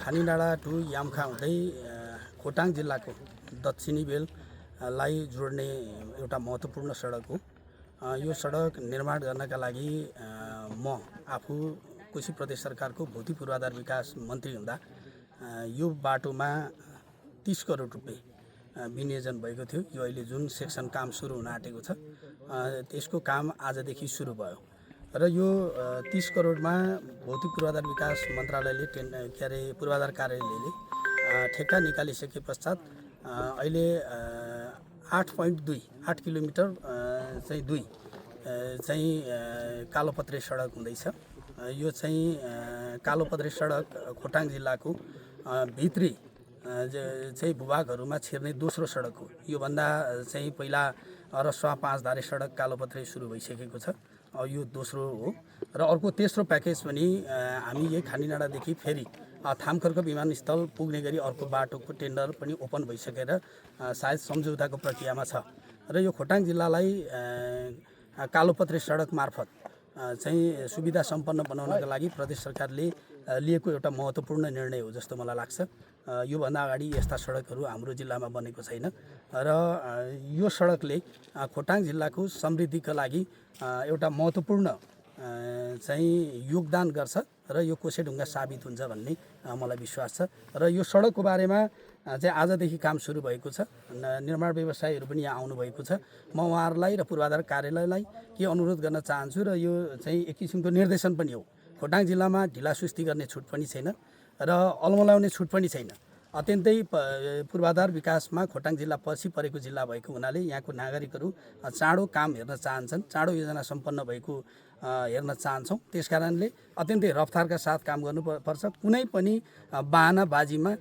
खानीडाँडा to यामखा हुँदै खोटाङ जिल्लाको दक्षिणी बेललाई जोड्ने एउटा महत्त्वपूर्ण सडक हो। यो सडक निर्माण गर्नका लागि म आफू कोशी प्रदेश सरकारको भौतिक पूर्वाधार विकास मन्त्री हुँदा यो बाटोमा 30 करोड रुपियाँ विनियोजन भएको थियो। यो अहिले जुन सेक्सन काम सुरु हुन आँटेको छ त्यसको काम आजदेखि सुरु भयो र यो 30 करोडमा भौतिक पूर्वाधार विकास मन्त्रालयले पूर्वाधार कार्यालयले ठेक्का निकालिसके पश्चात अहिले 8 किलोमिटर चाहिँ कालोपत्रे सडक हुँदैछ। यो चाहिँ कालोपत्रे सडक खोटाङ जिल्लाको भित्री चाहिँ भूभागहरूमा छिर्ने दोस्रो सडक हो। योभन्दा चाहिँ पहिला रसुवा 5 धारे सडक कालोपत्रे सुरु भइसकेको छ। यो दोस्रो हो र अर्को तेस्रो प्याकेज पनि हामी यही खानीडाँडादेखि फेरि थामखर्क विमानस्थल पुग्ने गरी अर्को बाटोको टेन्डर पनि ओपन भइसकेर सायद सम्झौताको प्रक्रियामा छ र यो खोटाङ जिल्लालाई कालोपत्रे सडक मार्फत चाहिँ सुविधा सम्पन्न बनाउनका लागि प्रदेश सरकारले लिएको एउटा महत्त्वपूर्ण निर्णय हो जस्तो मलाई लाग्छ। योभन्दा अगाडि यस्ता सडकहरू हाम्रो जिल्लामा बनेको छैन र यो सडकले खोटाङ जिल्लाको समृद्धिका लागि एउटा महत्त्वपूर्ण चाहिँ योगदान गर्छ र यो कोसेढुङ्गा साबित हुन्छ भन्ने मलाई विश्वास छ र यो सडकको बारेमा चाहिँ आजदेखि काम सुरु भएको छ। निर्माण व्यवसायीहरू पनि यहाँ आउनुभएको छ। म उहाँहरूलाई र पूर्वाधार कार्यालयलाई के अनुरोध गर्न चाहन्छु र यो चाहिँ एक किसिमको निर्देशन पनि हो। खोटाङ जिल्लामा ढिलासुस्ती गर्ने छुट पनि छैन र अलमलाउने छुट पनि छैन। अत्यन्तै पूर्वाधार विकासमा खोटाङ जिल्ला पछि परेको जिल्ला भएको हुनाले यहाँको नागरिकहरू चाँडो काम हेर्न चाहन्छन्, चाँडो योजना सम्पन्न भएको हेर्न चाहन्छौँ। त्यसकारणले अत्यन्तै रफ्तारका साथ काम गर्नुपर्छ। कुनै पनि बहानाबाजीमा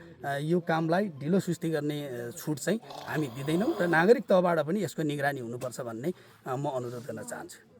यो कामलाई ढिलोसुस्ती गर्ने छुट चाहिँ हामी दिँदैनौँ र नागरिक तहबाट पनि यसको निगरानी हुनुपर्छ भन्ने म अनुरोध गर्न चाहन्छु।